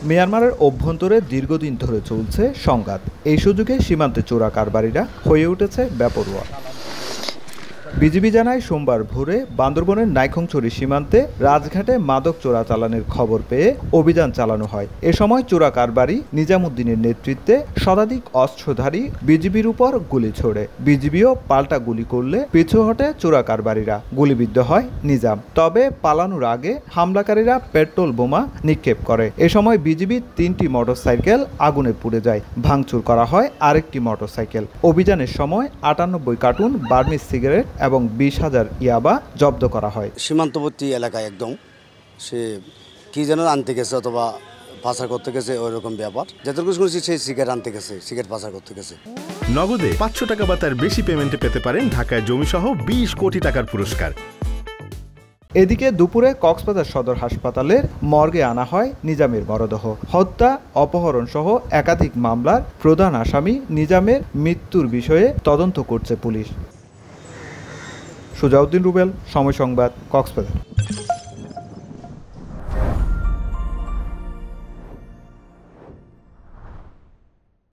মিয়ানমারের অভ্যন্তরে দীর্ঘদিন ধরে চলছে সংঘাত। এই সুযোগে সীমান্তে চোরা কারবারিরা হয়ে উঠেছে বেপরোয়া। বিজিবি জানায় সোমবার ভোরে বান্দরবনের নাইখংছড়ি সীমান্তে রাজঘাটে মাদক চোরা চালানের খবর পেয়ে অভিযান চালানো হয়। এ সময় চোরা কারবারি নিজামুদ্দিনের নেতৃত্বে শতাধিক অস্ত্রধারী বিজিবির উপর গুলি ছোড়ে। বিজিবিও পাল্টা গুলি করলে পিছু হটে চোরা কারবারিরা। গুলিবিদ্ধ হয় নিজাম। তবে পালানোর আগে হামলাকারীরা পেট্রোল বোমা নিক্ষেপ করে। এ সময় বিজিবির ৩টি মোটরসাইকেল আগুনে পুড়ে যায়। ভাঙচুর করা হয় আরেকটি মোটরসাইকেল। অভিযানের সময় ৯৮ কার্টুন বার্মিজ সিগারেট এবং ২০,০০০ ইয়াবা জব্দ করা হয়। সীমান্তবর্তী এলাকায় একদম সে কি যেন আনতে গেছে অথবা পাচার করতে গেছে, ওই রকম ব্যাপার। যতটুকু শুনেছি সেই সিগারেট আনতে গেছে, সিগারেট পাচার করতে গেছে। নগদে ৫০০ টাকা বা তার বেশি পেমেন্টে পেতে পারেন ঢাকায় জমিসহ ২০ কোটি টাকার পুরস্কার। এদিকে দুপুরে কক্সবাজার সদর হাসপাতালের মর্গে আনা হয় নিজামের মরদেহ। হত্যা, অপহরণ সহ একাধিক মামলার প্রধান আসামি নিজামের মৃত্যুর বিষয়ে তদন্ত করছে পুলিশ। সুজাউদ্দিন রুবেল, সময় সংবাদ, কক্সবাজার।